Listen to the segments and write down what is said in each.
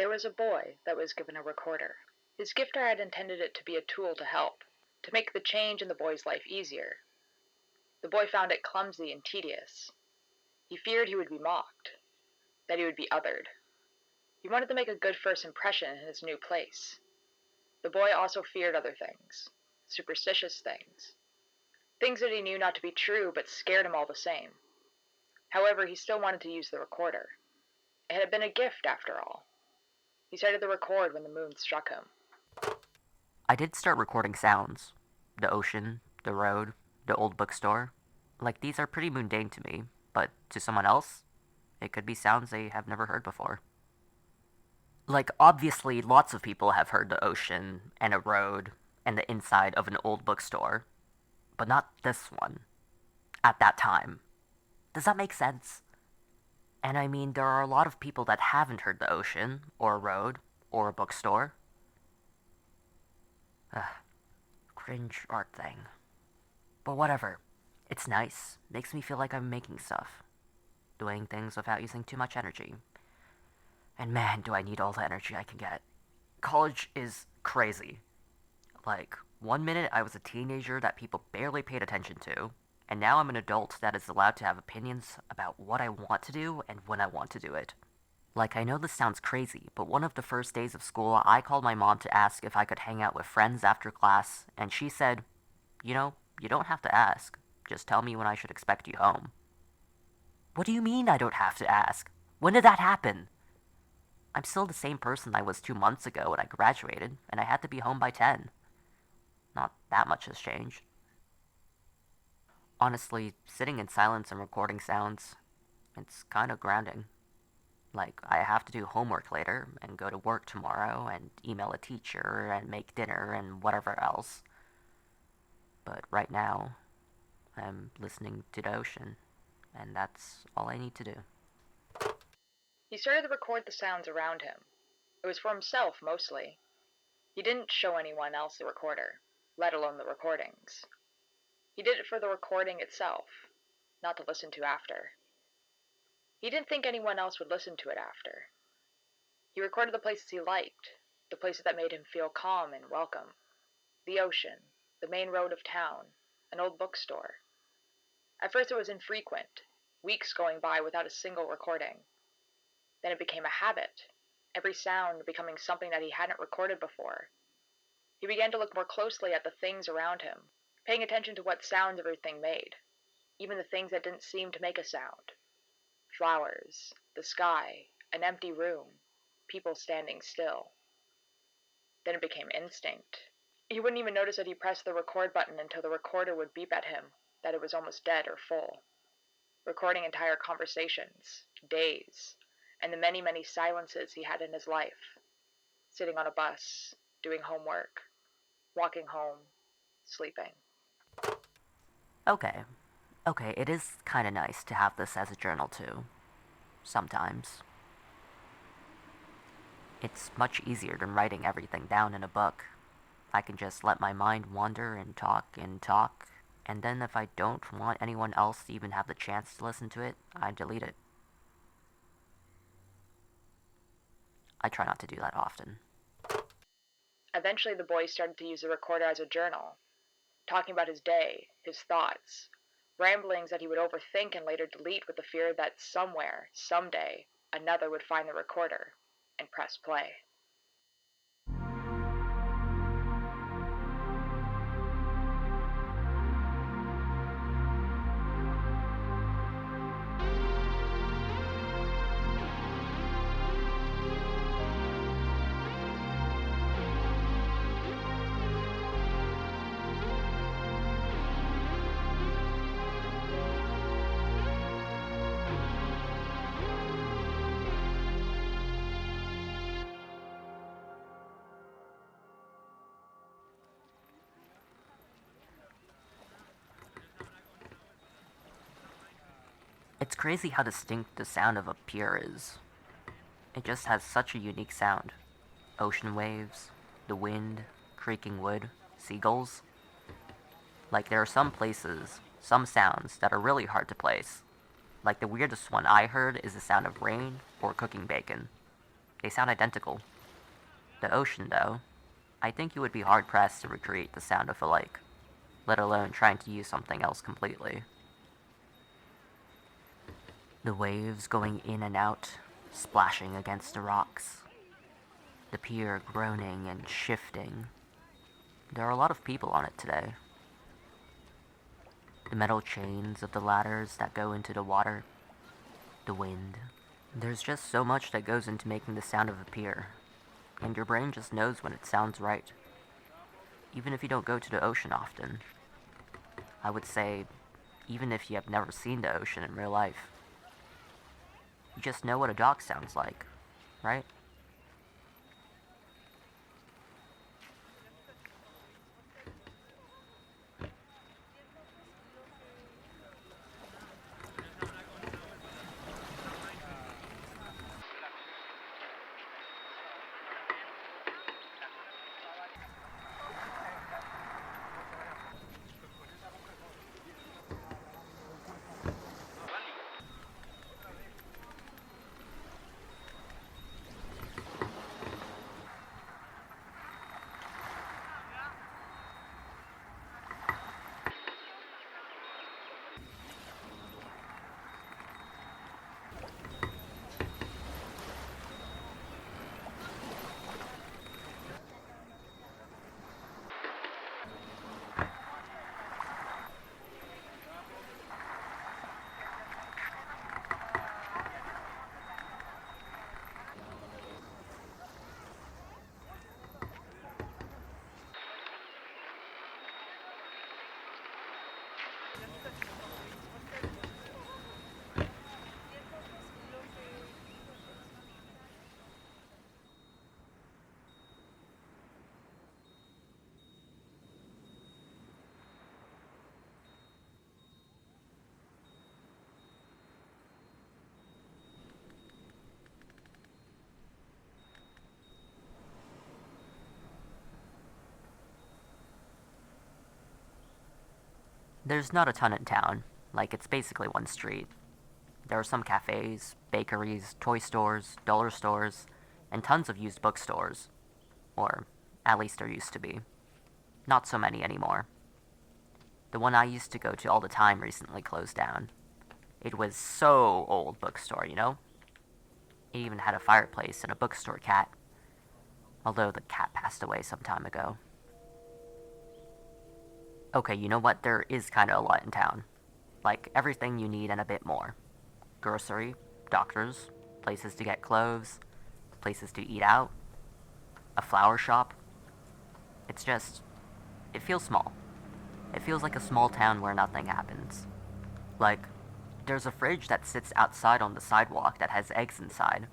There was a boy that was given a recorder. His gifter had intended it to be a tool to help, to make the change in the boy's life easier. The boy found it clumsy and tedious. He feared he would be mocked, that he would be othered. He wanted to make a good first impression in his new place. The boy also feared other things, superstitious things, things that he knew not to be true but scared him all the same. However, he still wanted to use the recorder. It had been a gift, after all. He started to record when the moon struck him. I did start recording sounds. The ocean, the road, the old bookstore. Like, these are pretty mundane to me, but to someone else, it could be sounds they have never heard before. Like, obviously, lots of people have heard the ocean, and a road, and the inside of an old bookstore. But not this one. At that time. Does that make sense? And I mean, there are a lot of people that haven't heard the ocean, or a road, or a bookstore. Cringe art thing. But whatever. It's nice. Makes me feel like I'm making stuff. Doing things without using too much energy. And man, do I need all the energy I can get. College is crazy. Like, 1 minute I was a teenager that people barely paid attention to, and now I'm an adult that is allowed to have opinions about what I want to do and when I want to do it. Like, I know this sounds crazy, but one of the first days of school, I called my mom to ask if I could hang out with friends after class, and she said, "You know, you don't have to ask. Just tell me when I should expect you home." What do you mean I don't have to ask? When did that happen? I'm still the same person I was 2 months ago when I graduated, and I had to be home by 10. Not that much has changed. Honestly, sitting in silence and recording sounds, it's kind of grounding. Like, I have to do homework later, and go to work tomorrow, and email a teacher, and make dinner, and whatever else. But right now, I'm listening to the ocean, and that's all I need to do. He started to record the sounds around him. It was for himself, mostly. He didn't show anyone else the recorder, let alone the recordings. He did it for the recording itself, not to listen to after. He didn't think anyone else would listen to it after. He recorded the places he liked, the places that made him feel calm and welcome. The ocean, the main road of town, an old bookstore. At first it was infrequent, weeks going by without a single recording. Then it became a habit, every sound becoming something that he hadn't recorded before. He began to look more closely at the things around him, paying attention to what sounds everything made, even the things that didn't seem to make a sound. Flowers, the sky, an empty room, people standing still. Then it became instinct. He wouldn't even notice that he pressed the record button until the recorder would beep at him that it was almost dead or full. Recording entire conversations, days, and the many, many silences he had in his life. Sitting on a bus, doing homework, walking home, sleeping. Okay, it is kinda nice to have this as a journal too. Sometimes. It's much easier than writing everything down in a book. I can just let my mind wander and talk, and then if I don't want anyone else to even have the chance to listen to it, I delete it. I try not to do that often. Eventually the boy started to use the recorder as a journal, talking about his day, his thoughts, ramblings that he would overthink and later delete with the fear that somewhere, someday, another would find the recorder and press play. It's crazy how distinct the sound of a pier is. It just has such a unique sound. Ocean waves, the wind, creaking wood, seagulls. Like, there are some places, some sounds that are really hard to place. Like, the weirdest one I heard is the sound of rain or cooking bacon. They sound identical. The ocean, though, I think you would be hard-pressed to recreate the sound of a lake, let alone trying to use something else completely. The waves going in and out, splashing against the rocks. The pier groaning and shifting. There are a lot of people on it today. The metal chains of the ladders that go into the water. The wind. There's just so much that goes into making the sound of a pier, and your brain just knows when it sounds right. Even if you don't go to the ocean often. I would say, even if you have never seen the ocean in real life. You just know what a dock sounds like, right? There's not a ton in town, like it's basically one street. There are some cafes, bakeries, toy stores, dollar stores, and tons of used bookstores. Or, at least there used to be. Not so many anymore. The one I used to go to all the time recently closed down. It was so old bookstore, you know? It even had a fireplace and a bookstore cat. Although the cat passed away some time ago. Okay, you know what? There is kinda a lot in town. Like, everything you need and a bit more. Grocery, doctors, places to get clothes, places to eat out, a flower shop. It's just... it feels small. It feels like a small town where nothing happens. Like, there's a fridge that sits outside on the sidewalk that has eggs inside,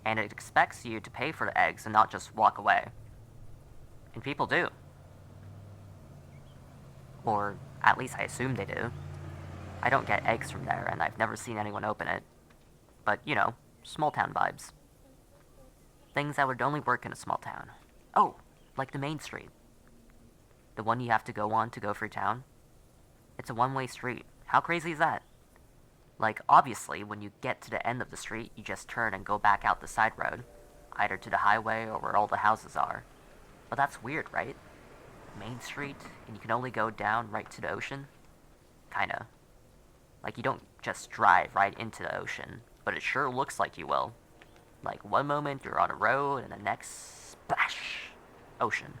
and it expects you to pay for the eggs and not just walk away. And people do. Or, at least I assume they do. I don't get eggs from there, and I've never seen anyone open it. But, you know, small town vibes. Things that would only work in a small town. Oh, like the main street. The one you have to go on to go through town. It's a one-way street. How crazy is that? Like, obviously, when you get to the end of the street, you just turn and go back out the side road, either to the highway or where all the houses are. But that's weird, right? Main Street, and you can only go down right to the ocean? Kinda. Like, you don't just drive right into the ocean, but it sure looks like you will. Like, one moment you're on a road, and the next, splash! Ocean.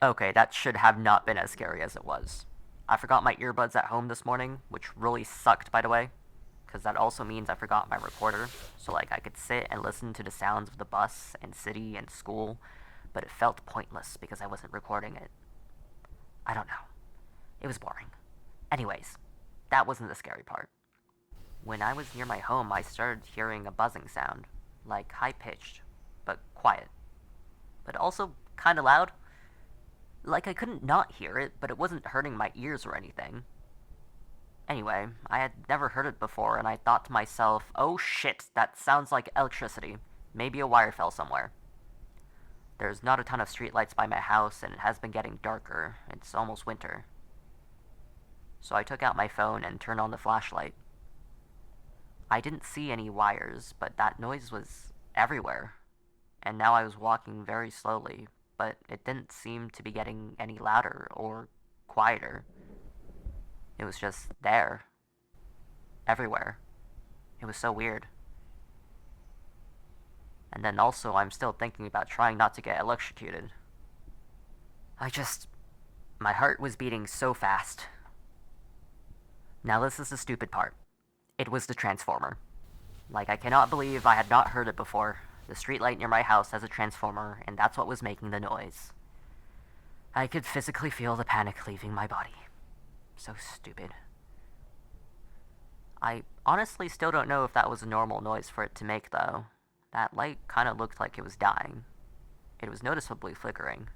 Okay, that should have not been as scary as it was. I forgot my earbuds at home this morning, which really sucked, by the way, because that also means I forgot my recorder, so like I could sit and listen to the sounds of the bus and city and school, but it felt pointless because I wasn't recording it. I don't know. It was boring. Anyways, that wasn't the scary part. When I was near my home, I started hearing a buzzing sound, like high pitched, but quiet, but also kinda loud. Like I couldn't not hear it, but it wasn't hurting my ears or anything. Anyway, I had never heard it before, and I thought to myself, oh shit, that sounds like electricity. Maybe a wire fell somewhere. There's not a ton of streetlights by my house, and it has been getting darker. It's almost winter. So I took out my phone and turned on the flashlight. I didn't see any wires, but that noise was everywhere. And now I was walking very slowly, but it didn't seem to be getting any louder or quieter. It was just there. Everywhere. It was so weird. And then also, I'm still thinking about trying not to get electrocuted. My heart was beating so fast. Now this is the stupid part. It was the transformer. Like, I cannot believe I had not heard it before. The streetlight near my house has a transformer, and that's what was making the noise. I could physically feel the panic leaving my body. So stupid. I honestly still don't know if that was a normal noise for it to make, though. That light kind of looked like it was dying. It was noticeably flickering.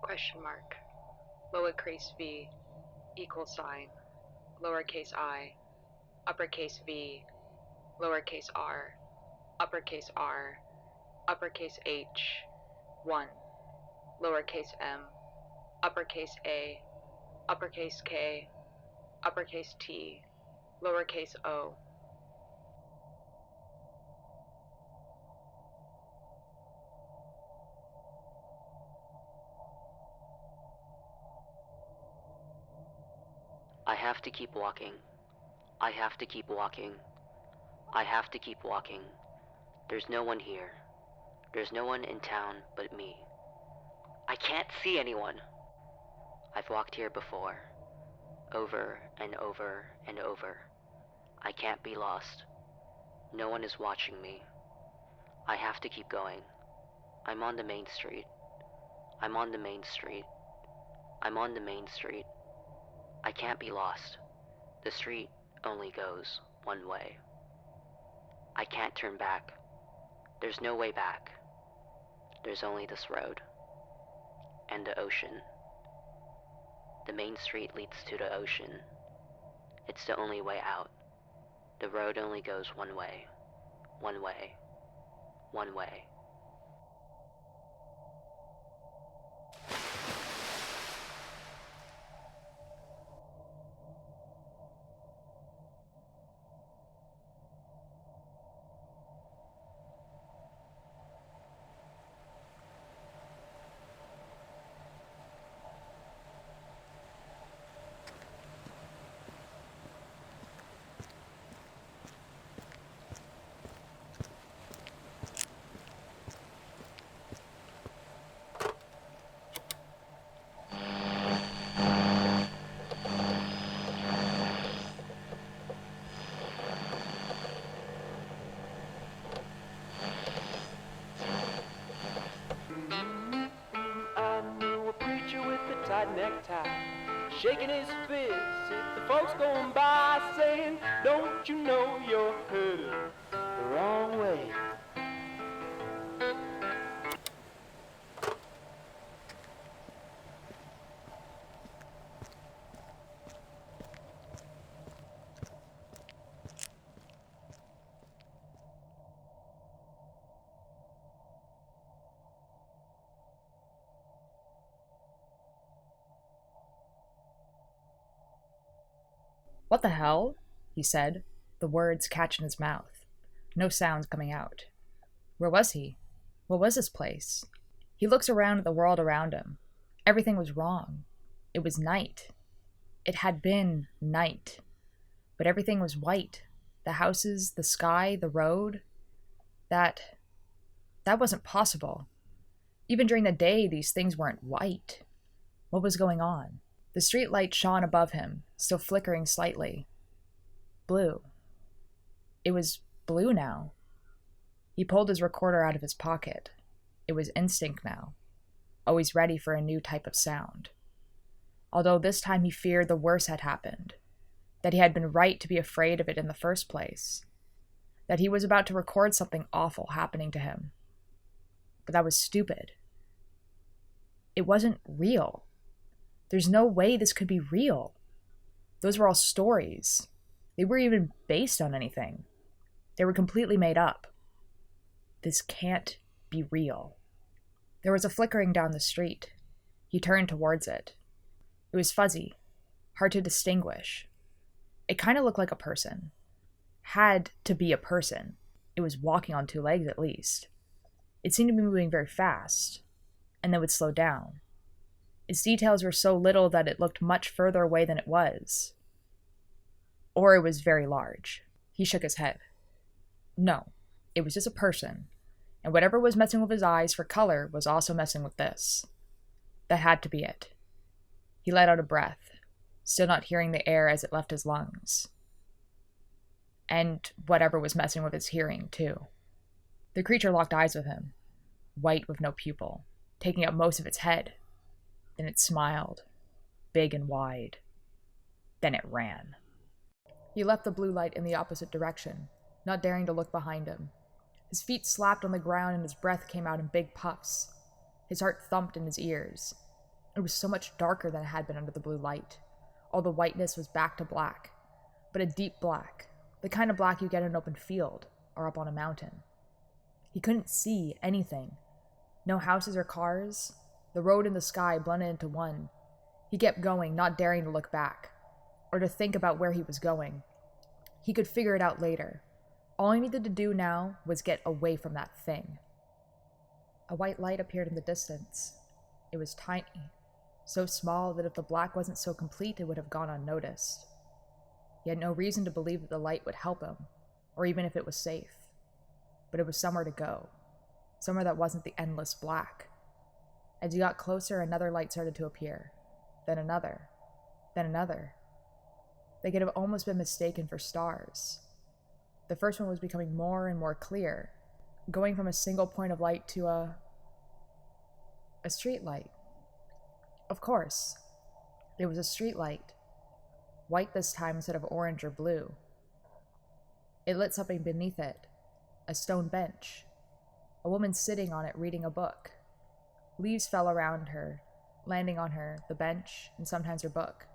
Question mark. Lowercase v, equal sign, lowercase I, uppercase V, lowercase r, uppercase R, uppercase H, 1, lowercase m, uppercase A, uppercase K, uppercase T, lowercase o. I have to keep walking. I have to keep walking. I have to keep walking. There's no one here. There's no one in town but me. I can't see anyone. I've walked here before. Over and over and over. I can't be lost. No one is watching me. I have to keep going. I'm on the main street. I'm on the main street. I'm on the main street. I can't be lost. The street only goes one way. I can't turn back. There's no way back. There's only this road. And the ocean. The main street leads to the ocean. It's the only way out. The road only goes one way. One way. One way. necktie, shaking his fist at the folks going by, saying, don't you know you're headed the wrong way? What the hell? He said, the words catch in his mouth. No sounds coming out. Where was he? What was this place? He looks around at the world around him. Everything was wrong. It was night. It had been night. But everything was white. The houses, the sky, the road. That wasn't possible. Even during the day, these things weren't white. What was going on? The street light shone above him, still flickering slightly. Blue. It was blue now. He pulled his recorder out of his pocket. It was instinct now, always ready for a new type of sound. Although this time he feared the worst had happened, that he had been right to be afraid of it in the first place, that he was about to record something awful happening to him. But that was stupid. It wasn't real. There's no way this could be real. Those were all stories. They weren't even based on anything. They were completely made up. This can't be real. There was a flickering down the street. He turned towards it. It was fuzzy, hard to distinguish. It kind of looked like a person. Had to be a person. It was walking on two legs at least. It seemed to be moving very fast, and then would slow down. Its details were so little that it looked much further away than it was. Or it was very large. He shook his head. No, it was just a person, and whatever was messing with his eyes for color was also messing with this. That had to be it. He let out a breath, still not hearing the air as it left his lungs. And whatever was messing with his hearing, too. The creature locked eyes with him, white with no pupil, taking up most of its head. Then it smiled, big and wide. Then it ran. He left the blue light in the opposite direction, not daring to look behind him. His feet slapped on the ground and his breath came out in big puffs. His heart thumped in his ears. It was so much darker than it had been under the blue light. All the whiteness was back to black, but a deep black, the kind of black you get in an open field or up on a mountain. He couldn't see anything. No houses or cars. The road and the sky blended into one. He kept going, not daring to look back, or to think about where he was going. He could figure it out later. All he needed to do now was get away from that thing. A white light appeared in the distance. It was tiny, so small that if the black wasn't so complete, it would have gone unnoticed. He had no reason to believe that the light would help him, or even if it was safe. But it was somewhere to go, somewhere that wasn't the endless black. As he got closer, another light started to appear. Then another. Then another. They could have almost been mistaken for stars. The first one was becoming more and more clear, going from a single point of light to a street light. Of course, it was a street light. White this time instead of orange or blue. It lit something beneath it. A stone bench. A woman sitting on it reading a book. Leaves fell around her, landing on her, the bench, and sometimes her book.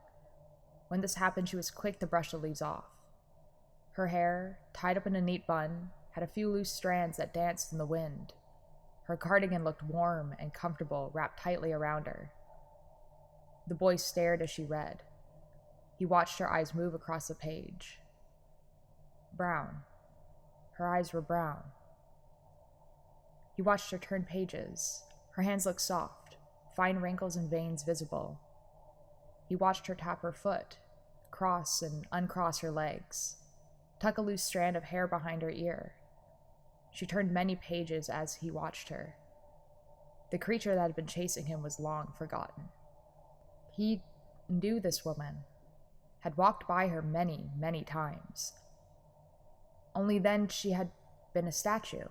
When this happened, she was quick to brush the leaves off. Her hair, tied up in a neat bun, had a few loose strands that danced in the wind. Her cardigan looked warm and comfortable, wrapped tightly around her. The boy stared as she read. He watched her eyes move across the page. Brown. Her eyes were brown. He watched her turn pages. Her hands looked soft, fine wrinkles and veins visible. He watched her tap her foot, cross and uncross her legs, tuck a loose strand of hair behind her ear. She turned many pages as he watched her. The creature that had been chasing him was long forgotten. He knew this woman, had walked by her many, many times. Only then she had been a statue.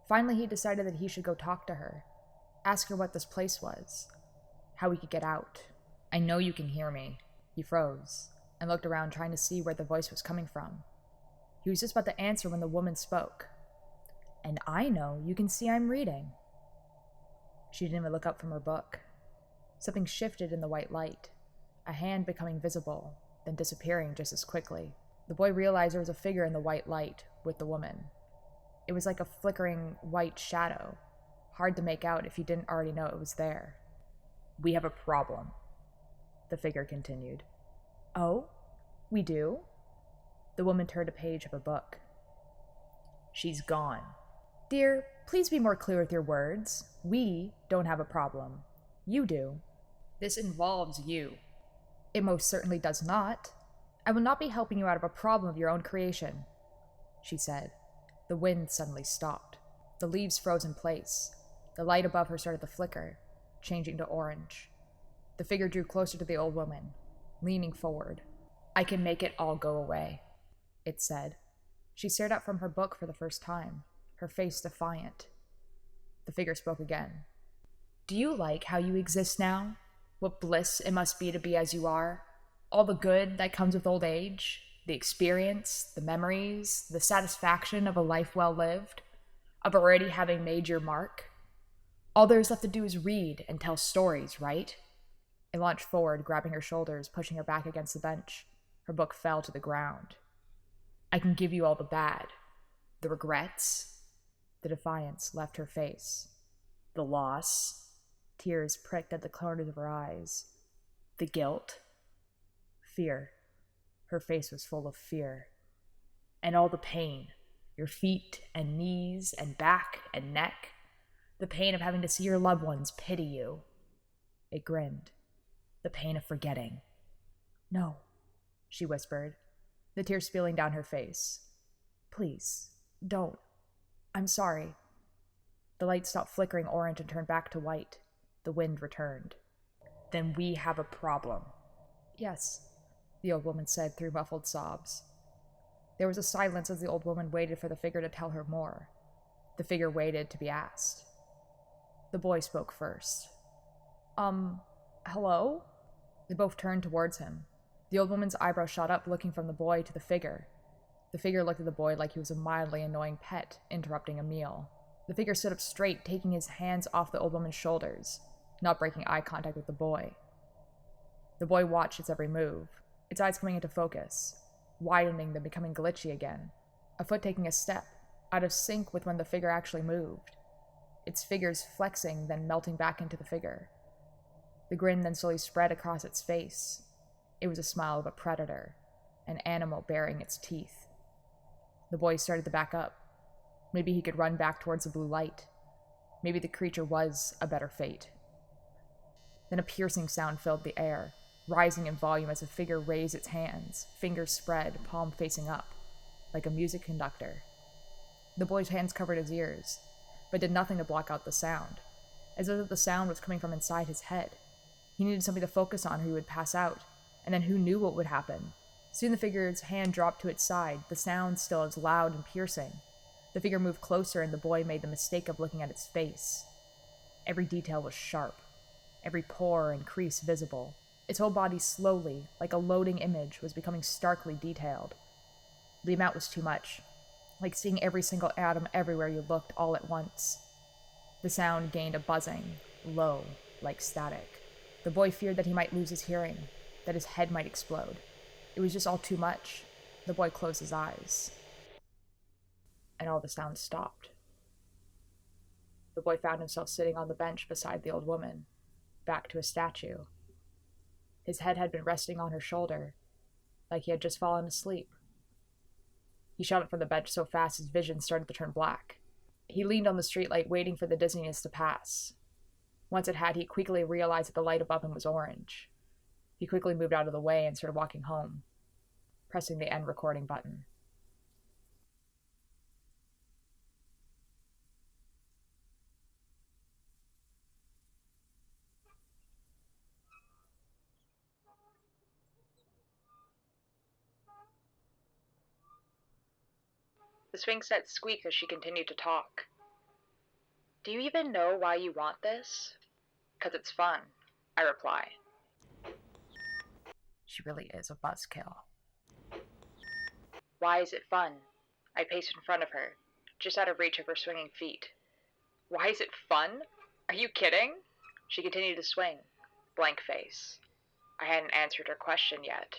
Finally, he decided that he should go talk to her, ask her what this place was, how we could get out. I know you can hear me. He froze and looked around, trying to see where the voice was coming from. He was just about to answer when the woman spoke. And I know you can see I'm reading. She didn't even look up from her book. Something shifted in the white light, a hand becoming visible, then disappearing just as quickly. The boy realized there was a figure in the white light with the woman. It was like a flickering white shadow, hard to make out if you didn't already know it was there. We have a problem, the figure continued. Oh, we do? The woman turned a page of her book. She's gone. Dear, please be more clear with your words. We don't have a problem. You do. This involves you. It most certainly does not. I will not be helping you out of a problem of your own creation, she said. The wind suddenly stopped. The leaves froze in place. The light above her started to flicker, changing to orange. The figure drew closer to the old woman, leaning forward. I can make it all go away, it said. She stared up from her book for the first time, her face defiant. The figure spoke again. Do you like how you exist now? What bliss it must be to be as you are? All the good that comes with old age, the experience, the memories, the satisfaction of a life well lived, of already having made your mark? All there is left to do is read and tell stories, right? It launched forward, grabbing her shoulders, pushing her back against the bench. Her book fell to the ground. I can give you all the bad, the regrets. The defiance left her face. The loss. Tears pricked at the corners of her eyes. The guilt. Fear. Her face was full of fear. And all the pain. Your feet and knees and back and neck. The pain of having to see your loved ones pity you. It grinned. The pain of forgetting. No, she whispered, the tears spilling down her face. Please, don't. I'm sorry. The light stopped flickering orange and turned back to white. The wind returned. Then we have a problem. Yes, the old woman said through muffled sobs. There was a silence as the old woman waited for the figure to tell her more. The figure waited to be asked. The boy spoke first. Hello? They both turned towards him. The old woman's eyebrows shot up, looking from the boy to the figure. The figure looked at the boy like he was a mildly annoying pet interrupting a meal. The figure stood up straight, taking his hands off the old woman's shoulders, not breaking eye contact with the boy. The boy watched its every move, its eyes coming into focus, widening, then becoming glitchy again, a foot taking a step, out of sync with when the figure actually moved, its figures flexing, then melting back into the figure. The grin then slowly spread across its face. It was a smile of a predator, an animal baring its teeth. The boy started to back up. Maybe he could run back towards the blue light. Maybe the creature was a better fate. Then a piercing sound filled the air, rising in volume as the figure raised its hands, fingers spread, palm facing up, like a music conductor. The boy's hands covered his ears, but did nothing to block out the sound, as though the sound was coming from inside his head. He needed something to focus on or he would pass out, and then who knew what would happen? Soon the figure's hand dropped to its side, the sound still as loud and piercing. The figure moved closer and the boy made the mistake of looking at its face. Every detail was sharp, every pore and crease visible. Its whole body slowly, like a loading image, was becoming starkly detailed. The amount was too much, like seeing every single atom everywhere you looked all at once. The sound gained a buzzing, low, like static. The boy feared that he might lose his hearing, that his head might explode. It was just all too much. The boy closed his eyes. And all the sound stopped. The boy found himself sitting on the bench beside the old woman, back to a statue. His head had been resting on her shoulder, like he had just fallen asleep. He shot up from the bench so fast his vision started to turn black. He leaned on the streetlight, waiting for the dizziness to pass. Once it had, he quickly realized that the light above him was orange. He quickly moved out of the way and started walking home, pressing the end recording button. The Sphinx set squeaked as she continued to talk. Do you even know why you want this? 'Cause it's fun. I reply. She really is a buzzkill. Why is it fun? I paced in front of her, just out of reach of her swinging feet. Why is it fun? Are you kidding? She continued to swing, blank face. I hadn't answered her question yet.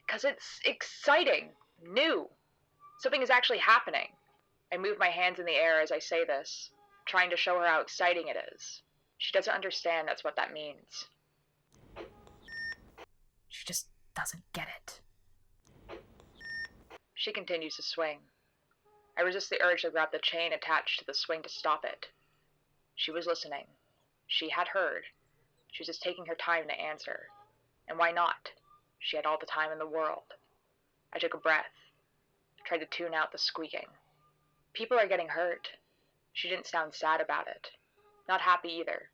'Cause it's exciting, new. Something is actually happening. I move my hands in the air as I say this, trying to show her how exciting it is. She doesn't understand that's what that means. She just doesn't get it. She continues to swing. I resist the urge to grab the chain attached to the swing to stop it. She was listening. She had heard. She was just taking her time to answer. And why not? She had all the time in the world. I took a breath, tried to tune out the squeaking. People are getting hurt. She didn't sound sad about it. Not happy either.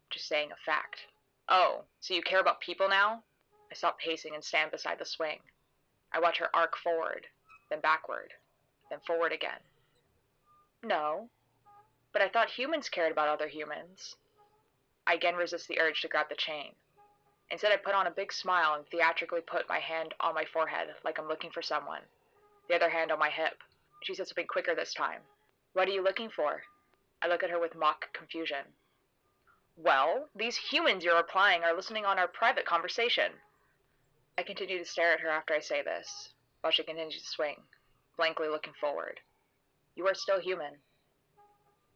Just saying a fact. Oh, so you care about people now? I stop pacing and stand beside the swing. I watch her arc forward, then backward, then forward again. No, but I thought humans cared about other humans. I again resist the urge to grab the chain. Instead, I put on a big smile and theatrically put my hand on my forehead like I'm looking for someone, the other hand on my hip. She said something quicker this time. What are you looking for? I look at her with mock confusion. Well, these humans you're replying are listening on our private conversation. I continue to stare at her after I say this, while she continues to swing, blankly looking forward. You are still human.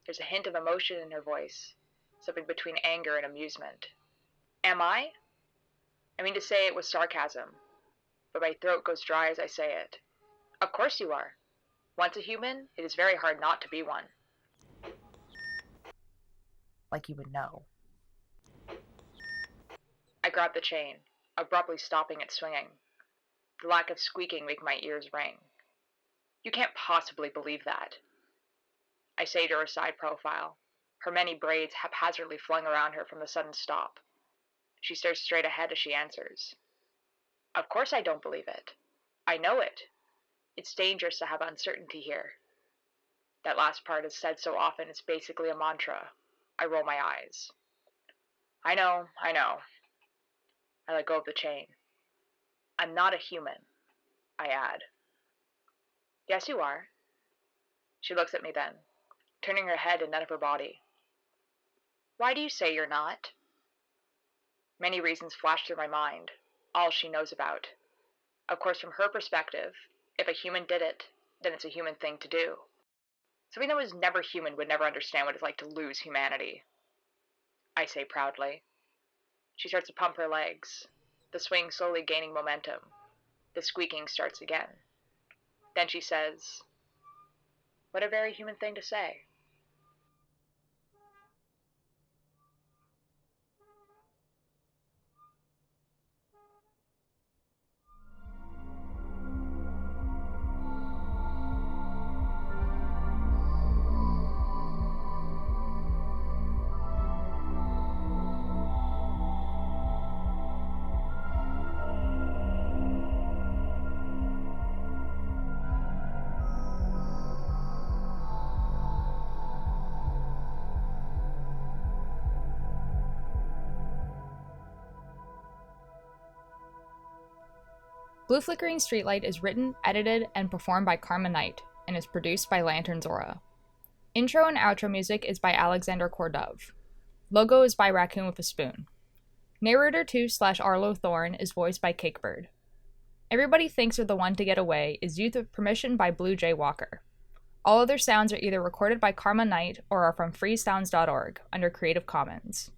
There's a hint of emotion in her voice, something between anger and amusement. Am I? I mean to say it with sarcasm, but my throat goes dry as I say it. Of course you are. Once a human, it is very hard not to be one. Like you would know. I grab the chain, abruptly stopping it swinging. The lack of squeaking make my ears ring. You can't possibly believe that. I say to her side profile, her many braids haphazardly flung around her from the sudden stop. She stares straight ahead as she answers. Of course I don't believe it. I know it. It's dangerous to have uncertainty here. That last part is said so often it's basically a mantra. I roll my eyes. I know. I let go of the chain. I'm not a human, I add. Yes, you are. She looks at me then, turning her head and none of her body. Why do you say you're not? Many reasons flash through my mind, all she knows about. Of course, from her perspective, if a human did it, then it's a human thing to do. Something that was never human would never understand what it's like to lose humanity. I say proudly. She starts to pump her legs, the swing slowly gaining momentum. The squeaking starts again. Then she says, what a very human thing to say. Blue Flickering Streetlight is written, edited, and performed by Karma Knight, and is produced by Lantern Zora. Intro and outro music is by Alexander Kordov. Logo is by Raccoon with a Spoon. Narrator 2/Arlo Thorn is voiced by Cakebird. Everybody Thinks They're the One to Get Away is used with permission by Blue Jay Walker. All other sounds are either recorded by Karma Knight or are from freesounds.org under Creative Commons.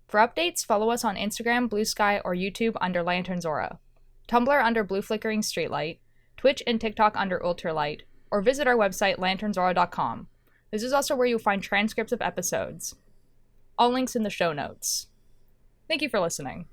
For updates, follow us on Instagram, Blue Sky, or YouTube under Lantern Zora, Tumblr under Blue Flickering Streetlight, Twitch and TikTok under Ultralight, or visit our website lanternzora.com. This is also where you'll find transcripts of episodes. All links in the show notes. Thank you for listening.